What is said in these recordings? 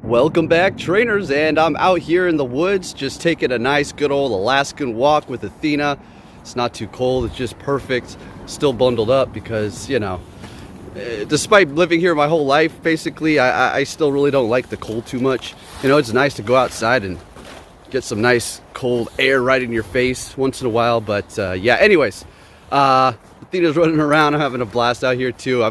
Welcome back, trainers, and I'm out here in the woods just taking a nice good old Alaskan walk with Athena. It's not too cold, it's just perfect. Still bundled up because, you know, despite living here my whole life, basically, I still really don't like the cold too much. You know, it's nice to go outside and get some nice cold air right in your face once in a while, but yeah, anyways, Athena's running around. I'm having a blast out here too.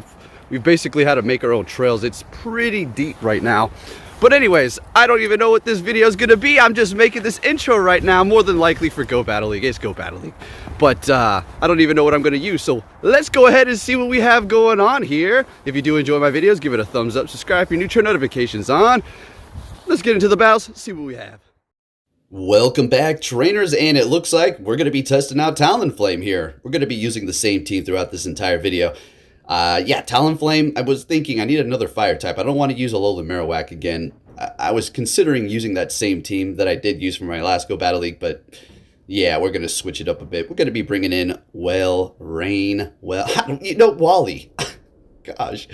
We've basically had to make our own trails. It's pretty deep right now. But anyways, I don't even know what this video is going to be. I'm just making this intro right now, more than likely for Go Battle League. It's Go Battle League. But I don't even know what I'm going to use. So let's go ahead and see what we have going on here. If you do enjoy my videos, give it a thumbs up, subscribe if you're new, turn notifications on. Let's get into the battles, see what we have. Welcome back, trainers, and it looks like we're going to be testing out Talonflame here. We're going to be using the same team throughout this entire video. Yeah, Talonflame, I was thinking I need another fire type. I don't want to use Alolan Marowak again. I was considering using that same team that I did use for my last Go Battle League, but yeah, we're going to switch it up a bit. We're going to be bringing in Walrein. Wally. Gosh,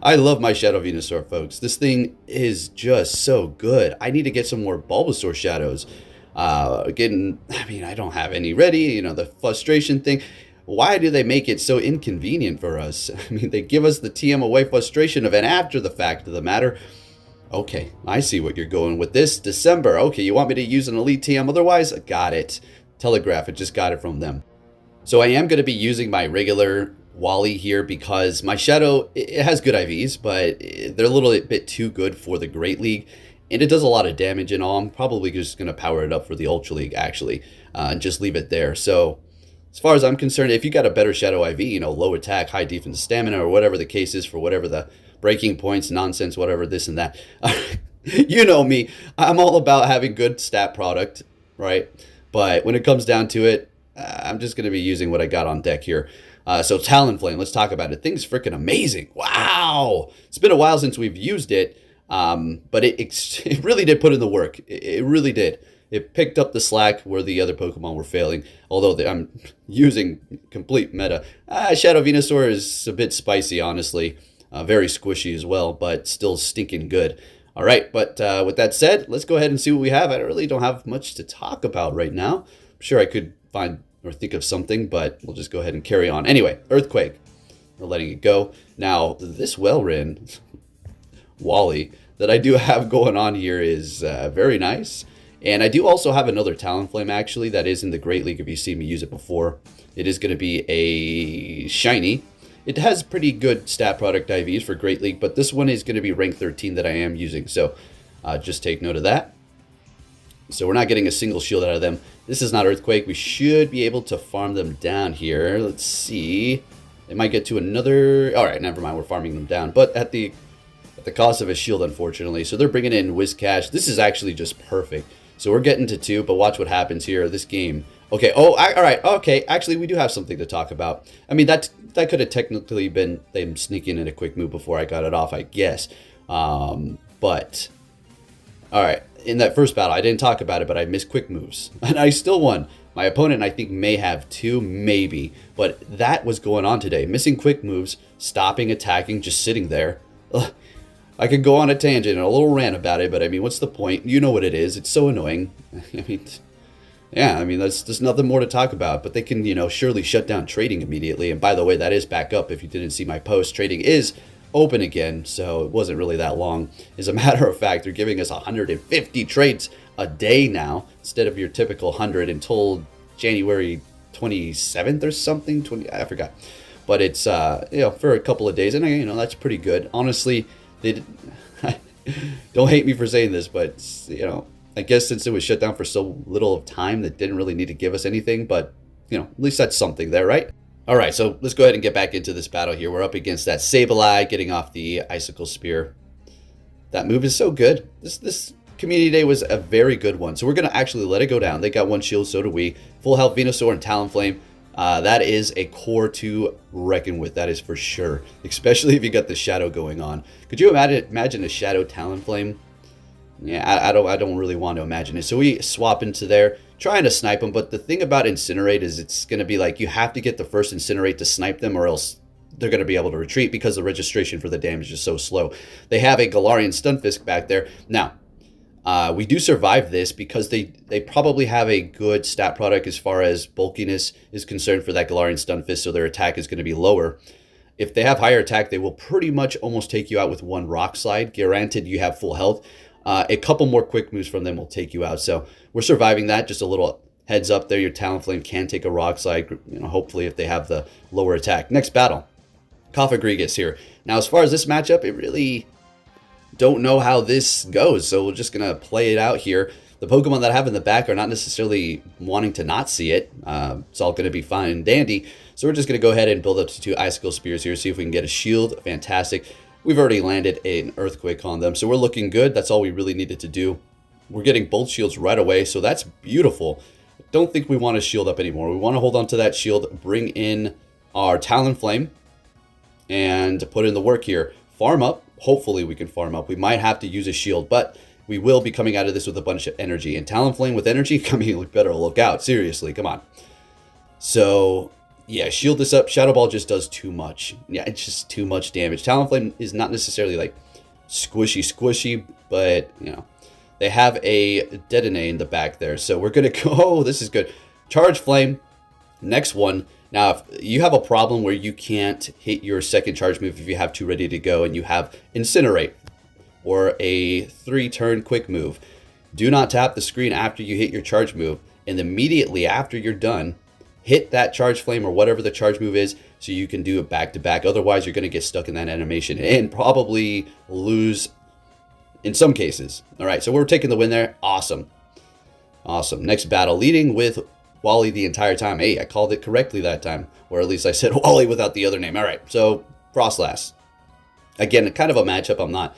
I love my Shadow Venusaur, folks. This thing is just so good. I need to get some more Bulbasaur shadows. I don't have any ready, you know, the frustration thing. Why do they make it so inconvenient for us? I mean, they give us the TM away frustration event after the fact of the matter. Okay, I see what you're going with this. December. Okay, you want me to use an Elite TM otherwise? Got it. Telegraph it. Just got it from them. So I am going to be using my regular Wally here because my Shadow, it has good IVs, but they're a little bit too good for the Great League. And it does a lot of damage and all. I'm probably just going to power it up for the Ultra League, actually, and just leave it there. So as far as I'm concerned, if you got a better Shadow IV, you know, low attack, high defense, stamina, or whatever the case is for whatever the breaking points, nonsense, whatever, this and that. You know me. I'm all about having good stat product, right? But when it comes down to it, I'm just going to be using what I got on deck here. So Talonflame, let's talk about it. Thing's freaking amazing. Wow. It's been a while since we've used it, but it really did put in the work. It really did. It picked up the slack where the other Pokemon were failing, although I'm using complete meta. Shadow Venusaur is a bit spicy, honestly. Very squishy as well, but still stinking good. All right, but with that said, let's go ahead and see what we have. I really don't have much to talk about right now. I'm sure I could find or think of something, but we'll just go ahead and carry on. Anyway, Earthquake. We're letting it go. Now, this Walrein, Wally, that I do have going on here is very nice. And I do also have another Talonflame, actually, that is in the Great League if you've seen me use it before. It is going to be a shiny. It has pretty good stat product IVs for Great League, but this one is going to be rank 13 that I am using. So just take note of that. So we're not getting a single shield out of them. This is not Earthquake. We should be able to farm them down here. Let's see. They might get to another... All right, never mind. We're farming them down, but at the cost of a shield, unfortunately. So they're bringing in Whiscash. This is actually just perfect. So we're getting to 2, but watch what happens here. This game. Okay. Oh, all right. Okay. Actually, we do have something to talk about. I mean, that could have technically been them sneaking in a quick move before I got it off, I guess. But all right. In that first battle, I didn't talk about it, but I missed quick moves, and I still won. My opponent, I think, may have 2, maybe, but that was going on today. Missing quick moves, stopping, attacking, just sitting there. Ugh. I could go on a tangent and a little rant about it, but I mean, what's the point? You know what it is. It's so annoying. I mean, yeah, I mean, there's nothing more to talk about, but they can, you know, surely shut down trading immediately. And by the way, that is back up. If you didn't see my post, trading is open again, so it wasn't really that long. As a matter of fact, they're giving us 150 trades a day now, instead of your typical 100 until January 27th or something. I forgot. But it's, you know, for a couple of days, and, you know, that's pretty good. Honestly, they don't hate me for saying this, but, you know, I guess since it was shut down for so little of time, that didn't really need to give us anything, but, you know, at least that's something there, right? All right, so let's go ahead and get back into this battle here. We're up against that Sableye, getting off the Icicle Spear. That move is so good. This Community Day was a very good one, so we're going to actually let it go down. They got 1 shield, so do we. Full health Venusaur and Talonflame. That is a core to reckon with, that is for sure. Especially if you got the Shadow going on. Could you imagine a Shadow Talonflame? Yeah, I don't really want to imagine it. So we swap into there, trying to snipe them. But the thing about Incinerate is it's going to be like you have to get the first Incinerate to snipe them, or else they're going to be able to retreat because the registration for the damage is so slow. They have a Galarian Stunfisk back there. Now, we do survive this because they probably have a good stat product as far as bulkiness is concerned for that Galarian Stunfisk, so their attack is going to be lower. If they have higher attack, they will pretty much almost take you out with one Rock Slide. Guaranteed you have full health. A couple more quick moves from them will take you out. So we're surviving that. Just a little heads up there. Your Talonflame can take a Rock Slide, hopefully if they have the lower attack. Next battle, Cofagrigus here. Now, as far as this matchup, it really don't know how this goes. So we're just going to play it out here. The Pokemon that I have in the back are not necessarily wanting to not see it. It's all going to be fine and dandy. So we're just going to go ahead and build up to 2 Icicle Spears here, see if we can get a shield. Fantastic. We've already landed an Earthquake on them, so we're looking good. That's all we really needed to do. We're getting both shields right away, so that's beautiful. I don't think we want to shield up anymore. We want to hold on to that shield, bring in our Talonflame, and put in the work here. Farm up. Hopefully we can farm up. We might have to use a shield, but we will be coming out of this with a bunch of energy. And Talonflame with energy, I mean, look better look out. Seriously, come on. So, yeah, shield this up. Shadow Ball just does too much. Yeah, it's just too much damage. Talonflame is not necessarily like squishy, but, they have a Detonate in the back there. So we're going to go, oh, this is good. Charge Flame. Next one. Now, if you have a problem where you can't hit your second charge move if you have 2 ready to go and you have Incinerate or a 3-turn quick move, do not tap the screen after you hit your charge move, and immediately after you're done, hit that Charge Flame or whatever the charge move is so you can do it back to back. Otherwise, you're going to get stuck in that animation and probably lose in some cases. All right, so we're taking the win there. Awesome. Awesome. Next battle, leading with Wally the entire time. Hey, I called it correctly that time. Or at least I said Wally without the other name. All right, so Frostlass. Again, kind of a matchup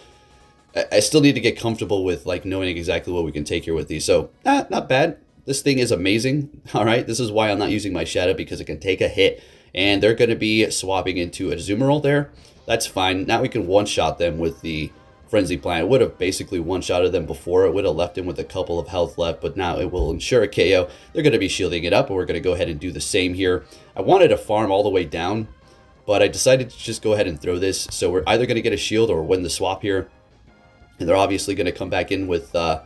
I still need to get comfortable with like knowing exactly what we can take here with these. So, not bad. This thing is amazing. All right, this is why I'm not using my Shadow, because it can take a hit. And they're going to be swapping into a Azumarill there. That's fine. Now we can one-shot them with the Frenzy Plant. It would have basically one-shotted them before. It would have left him with a couple of health left, but now it will ensure a KO. They're going to be shielding it up, and we're going to go ahead and do the same here. I wanted to farm all the way down, but I decided to just go ahead and throw this. So we're either going to get a shield or win the swap here. And they're obviously going to come back in with the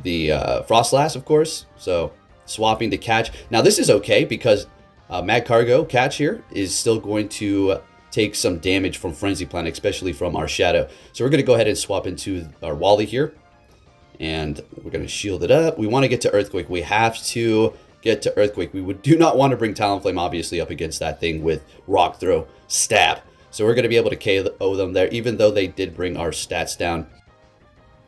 Frostlass, of course. So swapping to catch. Now this is okay because Mad Cargo catch here is still going to take some damage from Frenzy Plant, especially from our Shadow. So we're going to go ahead and swap into our Wally here. And we're going to shield it up. We want to get to Earthquake. We have to get to Earthquake. We do not want to bring Talonflame, obviously, up against that thing with Rock Throw, Stab. So we're going to be able to KO them there, even though they did bring our stats down.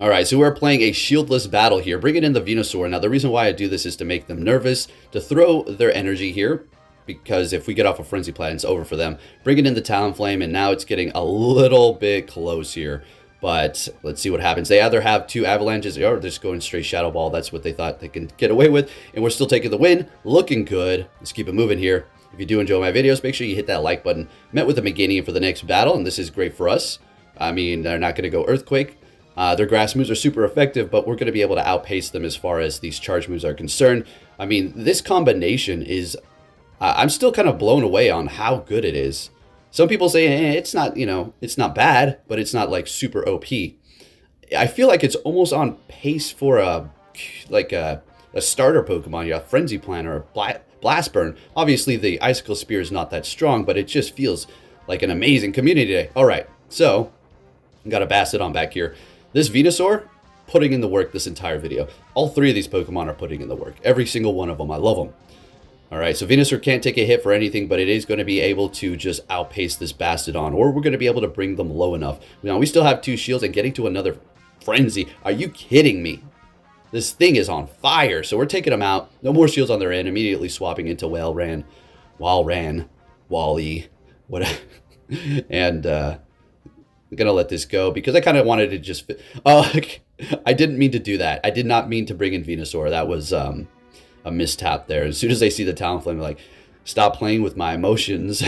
All right, so we're playing a shieldless battle here. Bringing in the Venusaur. Now, the reason why I do this is to make them nervous, to throw their energy here, because if we get off a Frenzy Plant, it's over for them. Bringing in the Talonflame, and now it's getting a little bit close here. But let's see what happens. They either have 2 Avalanches or they're just going straight Shadow Ball. That's what they thought they can get away with. And we're still taking the win. Looking good. Let's keep it moving here. If you do enjoy my videos, make sure you hit that like button. Met with the Meganium for the next battle, and this is great for us. I mean, they're not going to go Earthquake. Their grass moves are super effective, but we're going to be able to outpace them as far as these charge moves are concerned. I mean, this combination is... I'm still kind of blown away on how good it is. Some people say, it's not, it's not bad, but it's not like super OP. I feel like it's almost on pace for a starter Pokemon, a Frenzy Plant or a Blast Burn. Obviously, the Icicle Spear is not that strong, but it just feels like an amazing community day. All right, so got a Bastiodon back here. This Venusaur, putting in the work this entire video. All 3 of these Pokemon are putting in the work. Every single one of them. I love them. All right, so Venusaur can't take a hit for anything, but it is going to be able to just outpace this Bastiodon, or we're going to be able to bring them low enough. Now, we still have 2 shields and getting to another Frenzy. Are you kidding me? This thing is on fire. So we're taking them out. No more shields on their end. Immediately swapping into Walrein, Wally, whatever. And I'm going to let this go because I kind of wanted to just... I didn't mean to do that. I did not mean to bring in Venusaur. That was a mistap there. As soon as they see the Talonflame, they're like, stop playing with my emotions.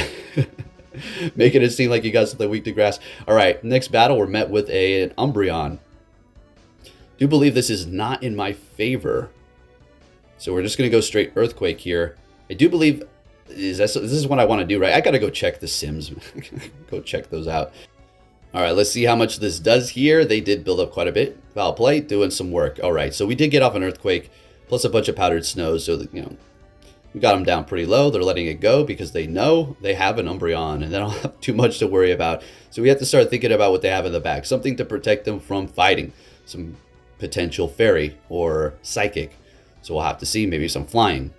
Making it seem like you got something weak to grass. All right, next battle, we're met with an Umbreon. Do believe this is not in my favor. So we're just going to go straight Earthquake here. I do believe This is what I want to do, right? I gotta go check the sims. Go check those out. All right, let's see how much this does here. They did build up quite a bit. Foul play, doing some work. All right, so we did get off an earthquake, plus a bunch of powdered snow, so that, you know, we got them down pretty low. They're letting it go because they know they have an Umbreon and they don't have too much to worry about. So we have to start thinking about what they have in the back. Something to protect them from fighting. Some potential fairy or psychic. So we'll have to see, maybe some flying.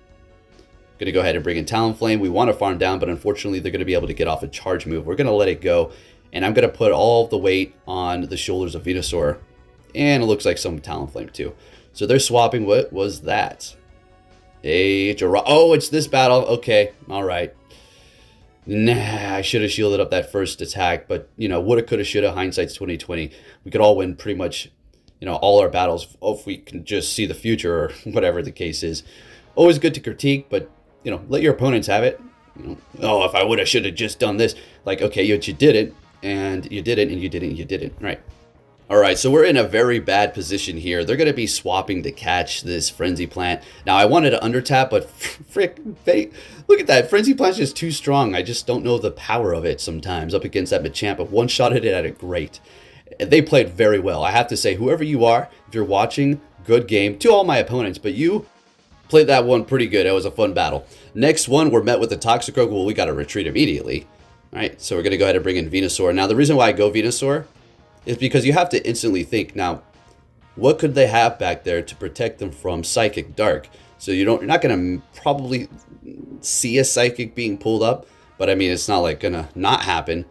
Going to go ahead and bring in Talonflame. We want to farm down, but unfortunately they're going to be able to get off a charge move. We're going to let it go. And I'm going to put all of the weight on the shoulders of Venusaur. And it looks like some Talonflame too. So they're swapping. What was that? Oh, it's this battle. Okay. All right. Nah, I should have shielded up that first attack. But, you know, woulda, coulda, shoulda. Hindsight's 2020. We could all win pretty much, you know, all our battles if we can just see the future or whatever the case is. Always good to critique, but, you know, let your opponents have it. You know, oh, if I woulda, shoulda just done this. Like, okay, you did it, and you did it, and you didn't, and you didn't. Right. All right, so we're in a very bad position here. They're going to be swapping to catch this Frenzy Plant. Now, I wanted to undertap, but frick, look at that. Frenzy Plant's just too strong. I just don't know the power of it sometimes up against that Machamp. But one-shotted it at it great. They played very well. I have to say, whoever you are, if you're watching, good game. To all my opponents, but you played that one pretty good. It was a fun battle. Next one, we're met with the Toxicroak. Well, we got to retreat immediately. All right, so we're going to go ahead and bring in Venusaur. Now, the reason why I go Venusaur is because you have to instantly think, now, what could they have back there to protect them from Psychic Dark? So you're not going to probably see a Psychic being pulled up, but I mean, it's not like going to not happen.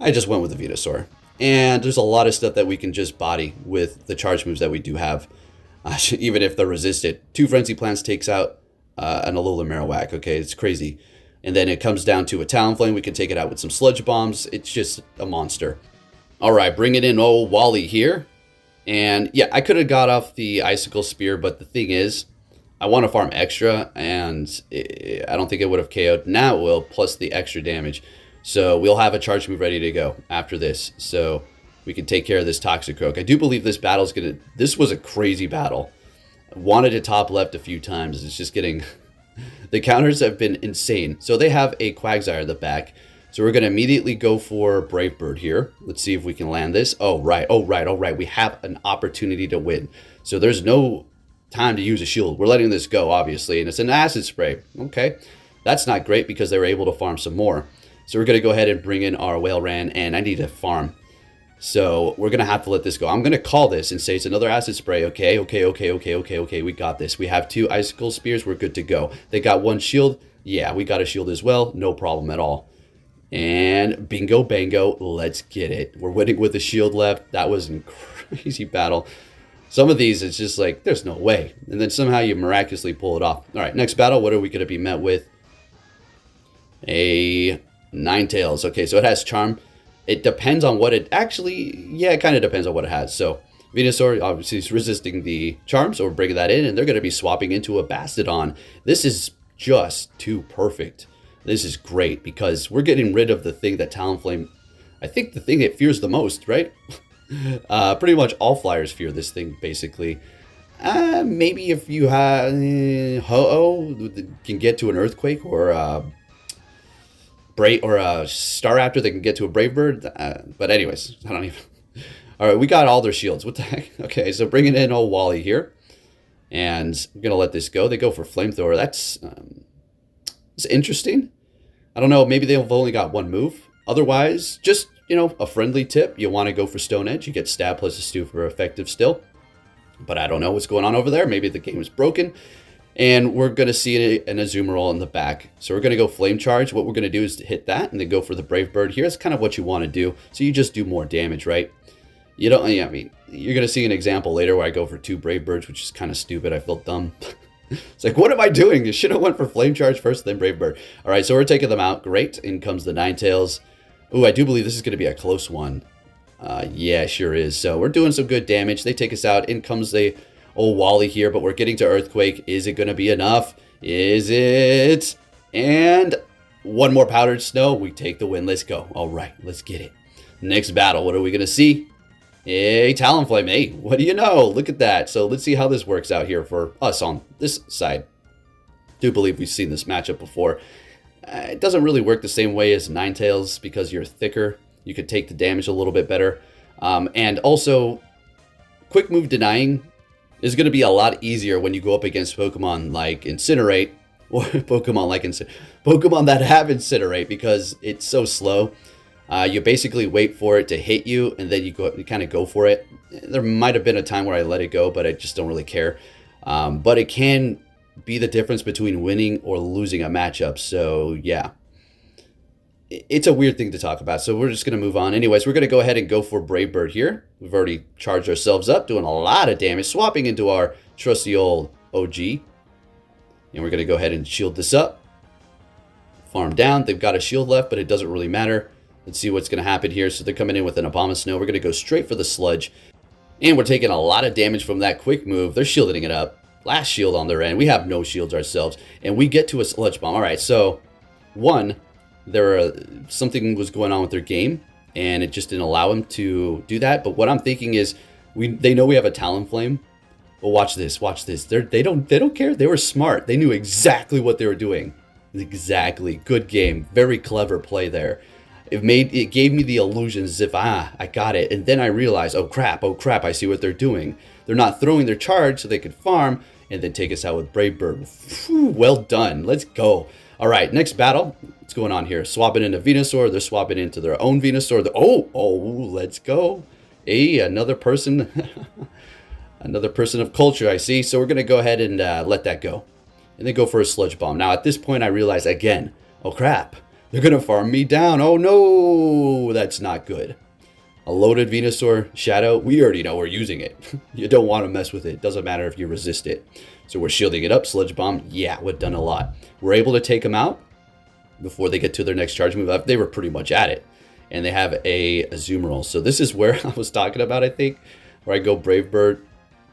I just went with the Venusaur. And there's a lot of stuff that we can just body with the charge moves that we do have, even if they're resisted. 2 Frenzy Plants takes out an Alola Marowak, okay? It's crazy. And then it comes down to a Talonflame. We can take it out with some Sludge Bombs. It's just a monster. All right, bring it in, old Wally here. And yeah, I could have got off the Icicle Spear, but the thing is, I want to farm extra, and I don't think it would have KO'd. Now it will, plus the extra damage. So we'll have a charge move ready to go after this. So we can take care of this Toxicroak. I do believe this battle's going to... This was a crazy battle. I wanted to top left a few times. It's just getting... The counters have been insane. So they have a Quagsire in the back. So we're going to immediately go for Brave Bird here. Let's see if we can land this. Oh, right. Oh, right. Oh, right. We have an opportunity to win. So there's no time to use a shield. We're letting this go, obviously. And it's an Acid Spray. Okay. That's not great because they were able to farm some more. So we're going to go ahead and bring in our Walrein. And I need to farm. So we're going to have to let this go. I'm going to call this and say it's another Acid Spray. Okay. Okay. We got this. We have 2 Icicle Spears. We're good to go. They got 1 shield. Yeah, we got a shield as well. No problem at all. And bingo, bango, let's get it. We're winning with a shield left. That was a crazy battle. Some of these, it's just like, there's no way. And then somehow you miraculously pull it off. All right, next battle, what are we going to be met with? A Ninetales. Okay, so it has Charm. It depends on what it actually... Yeah, it kind of depends on what it has. So Venusaur obviously is resisting the Charm, so we're bringing that in. And they're going to be swapping into a Bastodon. This is just too perfect. This is great because we're getting rid of the thing that Talonflame, I think the thing it fears the most, right? Pretty much all flyers fear this thing, basically. Maybe if you have Ho-Oh can get to an Earthquake or a Staraptor that can get to a Brave Bird. But anyways, I don't even... All right, we got all their shields. What the heck? Okay, so bringing in old Wally here. And we're going to let this go. They go for Flamethrower. That's... It's interesting. I don't know. Maybe they've only got 1 move. Otherwise, just, you know, a friendly tip. You want to go for Stone Edge. You get Stab plus a Stew for effective still. But I don't know what's going on over there. Maybe the game is broken. And we're going to see an Azumarill in the back. So we're going to go Flame Charge. What we're going to do is hit that and then go for the Brave Bird here. That's kind of what you want to do. So you just do more damage, right? You don't, I mean, you're going to see an example later where I go for 2 Brave Birds, which is kind of stupid. I feel dumb. It's like, what am I doing? You should have went for Flame Charge first, then Brave Bird. All right, so we're taking them out. Great. In comes the Ninetales. Ooh, I do believe this is going to be a close one. Yeah, sure is. So we're doing some good damage. They take us out. In comes the old Wally here, but we're getting to Earthquake. Is it going to be enough? Is it? And 1 more Powdered Snow. We take the win. Let's go. All right, let's get it. Next battle, what are we going to see? Hey, Talonflame. Hey, what do you know? Look at that. So let's see how this works out here for us on this side. Do believe we've seen this matchup before. It doesn't really work the same way as Ninetales because you're thicker. You could take the damage a little bit better. And also, quick move denying is going to be a lot easier when you go up against Pokemon like Incinerate, or Pokemon that have Incinerate, because it's so slow. You basically wait for it to hit you, and then you kind of go for it. There might have been a time where I let it go, but I just don't really care. But it can be the difference between winning or losing a matchup. So yeah, it's a weird thing to talk about. So we're just going to move on. Anyways, we're going to go ahead and go for Brave Bird here. We've already charged ourselves up, doing a lot of damage, swapping into our trusty old OG. And we're going to go ahead and shield this up. Farm down. They've got a shield left, but it doesn't really matter. Let's see what's going to happen here. So they're coming in with an Abomasnow. We're going to go straight for the Sludge. And we're taking a lot of damage from that quick move. They're shielding it up. Last shield on their end. We have no shields ourselves. And we get to a Sludge Bomb. All right, so one, something was going on with their game, and it just didn't allow them to do that. But what I'm thinking is, they know we have a Talonflame. But watch this, watch this. They don't care. They were smart. They knew exactly what they were doing. Exactly. Good game. Very clever play there. It gave me the illusion as if, I got it. And then I realized, oh crap, I see what they're doing. They're not throwing their charge so they could farm and then take us out with Brave Bird. Whew, well done. Let's go. All right, next battle. What's going on here? Swapping into Venusaur. They're swapping into their own Venusaur. Let's go. Hey, another person. Another person of culture, I see. So we're going to go ahead and let that go. And then go for a Sludge Bomb. Now, at this point, I realize again, oh crap. They're going to farm me down. Oh no, that's not good. A loaded Venusaur Shadow, we already know we're using it. You don't want to mess with it. Doesn't matter if you resist it. So we're shielding it up. Sludge Bomb, yeah, we've done a lot. We're able to take them out before they get to their next charge move. They were pretty much at it. And they have a Azumarill. So this is where I was talking about, I think, where I go Brave Bird.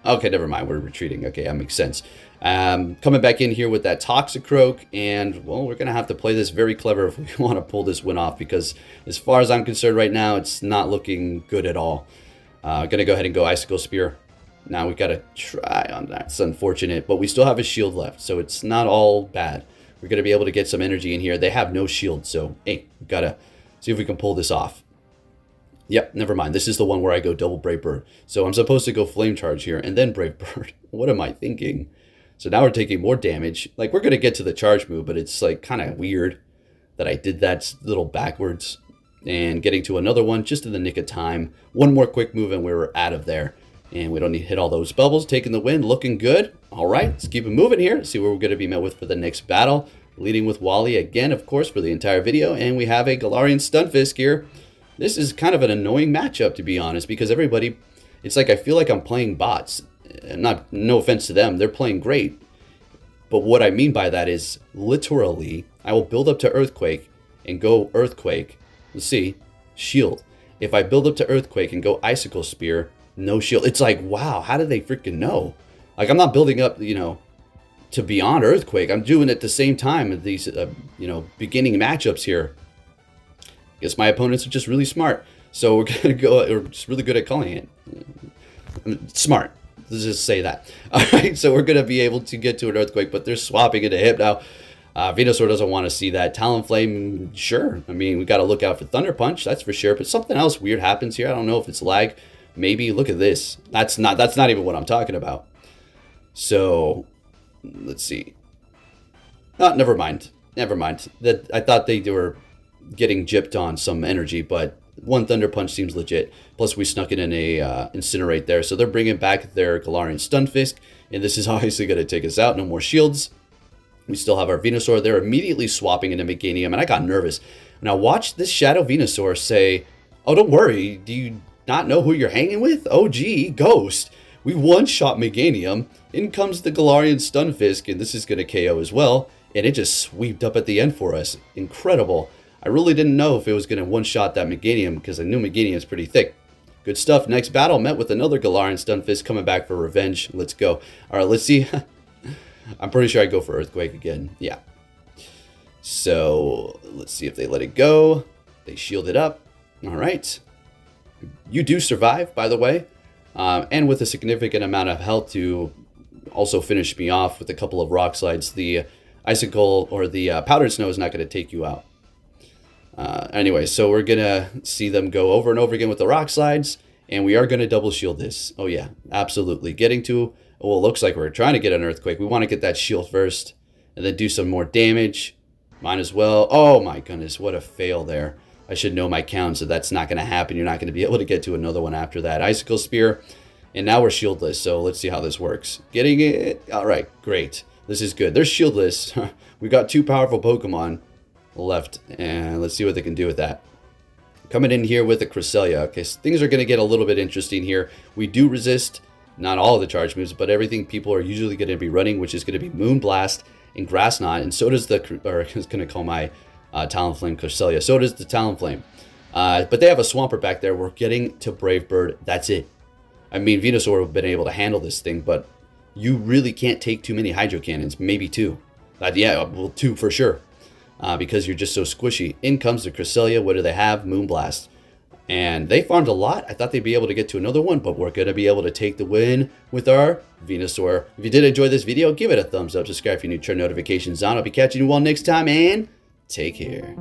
Okay, never mind. We're retreating. Okay, that makes sense. Coming back in here with that Toxicroak, and well, we're gonna have to play this very clever if we want to pull this win off, because as far as I'm concerned right now, it's not looking good at all. Gonna go ahead and go Icicle Spear. Now we gotta try on that. It's unfortunate, but we still have a shield left, so it's not all bad. We're gonna be able to get some energy in here. They have no shield, so hey, we gotta see if we can pull this off. Yep, never mind. This is the one where I go double Brave Bird. So I'm supposed to go Flame Charge here and then Brave Bird. What am I thinking? So now we're taking more damage. Like, we're going to get to the charge move, but it's like kind of weird that I did that little backwards. And getting to another one just in the nick of time. One more quick move and we were out of there. And we don't need to hit all those bubbles. Taking the win, looking good. All right, let's keep it moving here. See what we're going to be met with for the next battle. Leading with Wally again, of course, for the entire video. And we have a Galarian Stunfisk here. This is kind of an annoying matchup, to be honest, because everybody, it's like I feel like I'm playing bots. No offense to them, they're playing great. But what I mean by that is, literally, I will build up to Earthquake and go Earthquake. Let's see, shield. If I build up to Earthquake and go Icicle Spear, no shield. It's like, wow, how do they freaking know? Like, I'm not building up, to beyond Earthquake. I'm doing it at the same time as these, beginning matchups here. I guess my opponents are just really smart. So we're going to go, or just really good at calling it. Smart. Let's just say that. All right, so we're going to be able to get to an Earthquake, but they're swapping it to Hip now. Venusaur doesn't want to see that. Talonflame, sure. I mean, we got to look out for Thunder Punch, that's for sure. But something else weird happens here. I don't know if it's lag. Maybe. Look at this. That's not even what I'm talking about. So, let's see. Oh, never mind. Never mind. I thought they were getting gypped on some energy, but one Thunder Punch seems legit. Plus, we snuck it in a Incinerate there. So they're bringing back their Galarian Stunfisk, and this is obviously going to take us out. No more shields. We still have our Venusaur. They're immediately swapping into Meganium, and I got nervous. Now watch this Shadow Venusaur say, oh, don't worry. Do you not know who you're hanging with? Oh, gee, Ghost. We one-shot Meganium. In comes the Galarian Stunfisk, and this is going to KO as well. And it just sweeped up at the end for us. Incredible. I really didn't know if it was going to one-shot that Meganium, because I knew Meganium is pretty thick. Good stuff. Next battle met with another Galarian Stunfisk coming back for revenge. Let's go. All right, let's see. I'm pretty sure I go for Earthquake again. Yeah. So let's see if they let it go. They shield it up. All right. You do survive, by the way. And with a significant amount of health to also finish me off with a couple of Rock Slides. The icicle or the powdered snow is not going to take you out. Anyway, so we're going to see them go over and over again with the rock slides, and we are going to double shield this. Oh yeah, absolutely. Getting to, well, it looks like we're trying to get an earthquake. We want to get that shield first and then do some more damage. Might as well. Oh my goodness, what a fail there. I should know my count, so that's not going to happen. You're not going to be able to get to another one after that. Icicle Spear, and now we're shieldless, so let's see how this works. Getting it. All right, great. This is good. They're shieldless. We got 2 powerful Pokemon left, and let's see what they can do with that. Coming in here with a Cresselia. Okay, so things are going to get a little bit interesting here. We do resist not all of the charge moves, but everything people are usually going to be running, which is going to be Moonblast and Grass Knot, and so does the, or I was going to call my Talonflame Cresselia. So does the Talonflame. But they have a Swampert back there. We're getting to Brave Bird. That's it. I mean, Venusaur would have been able to handle this thing, but you really can't take too many Hydro Cannons. Maybe 2. Yeah, well, 2 for sure. Because you're just so squishy. In comes the Cresselia. What do they have? Moonblast. And they farmed a lot. I thought they'd be able to get to another one, but we're going to be able to take the win with our Venusaur. If you did enjoy this video, give it a thumbs up. Subscribe if you're new. Turn notifications on. I'll be catching you all next time, and take care.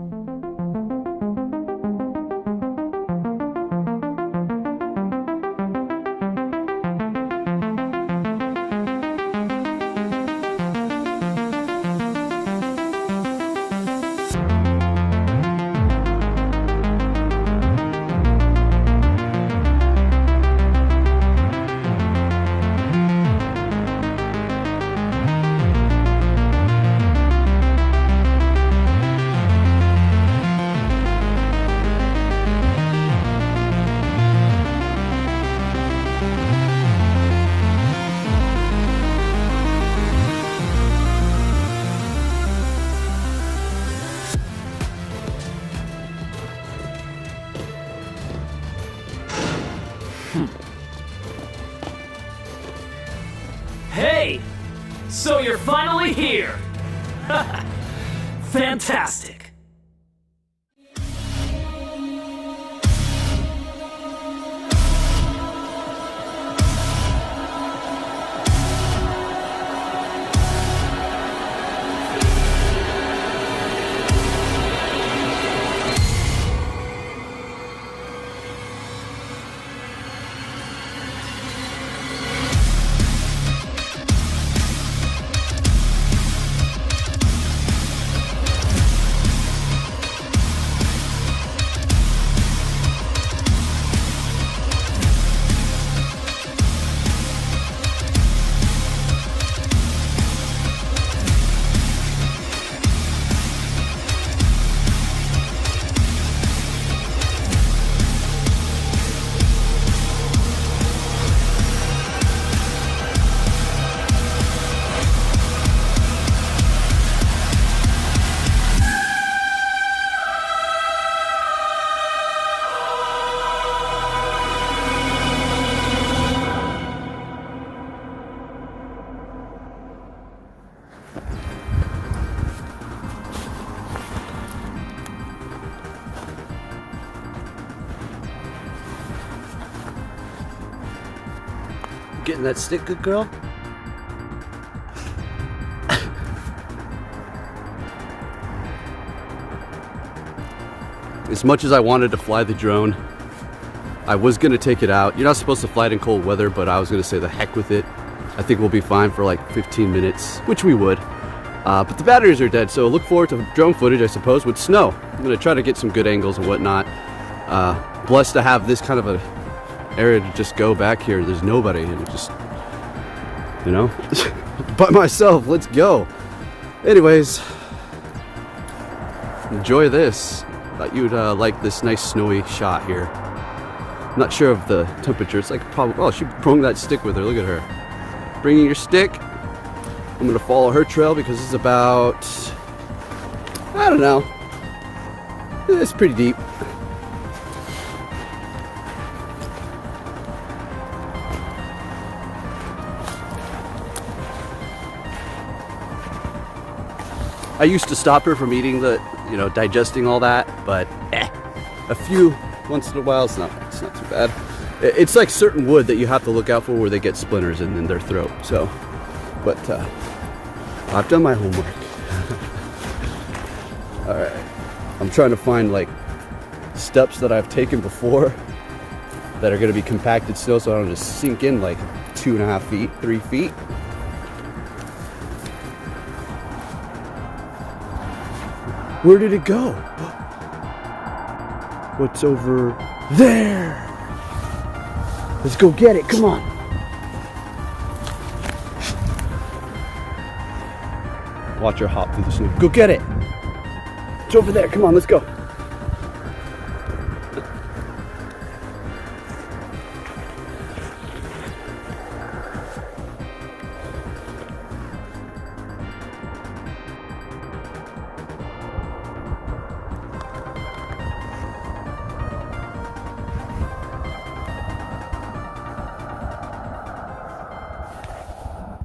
Hey! So you're finally here! Fantastic! Getting that stick, good girl? As much as I wanted to fly the drone, I was going to take it out. You're not supposed to fly it in cold weather, but I was going to say the heck with it. I think we'll be fine for like 15 minutes, which we would. But the batteries are dead, so look forward to drone footage, I suppose, with snow. I'm going to try to get some good angles and whatnot. Blessed to have this kind of a area to just go back here. There's nobody, and it just, you know, by myself. Let's go. Anyways, enjoy this. Thought you'd like this nice snowy shot here. Not sure of the temperature. It's like probably, oh, she brought that stick with her. Look at her bringing your stick. I'm gonna follow her trail because it's about, I don't know, it's pretty deep. I used to stop her from eating the, you know, digesting all that, but a few once in a while, it's not too bad. It's like certain wood that you have to look out for where they get splinters in their throat. So, but I've done my homework. Alright. I'm trying to find like steps that I've taken before that are gonna be compacted snow so I don't just sink in like 2.5 feet, 3 feet. Where did it go? What's over there? Let's go get it, come on. Watch her hop through the snow. Go get it. It's over there, come on, let's go.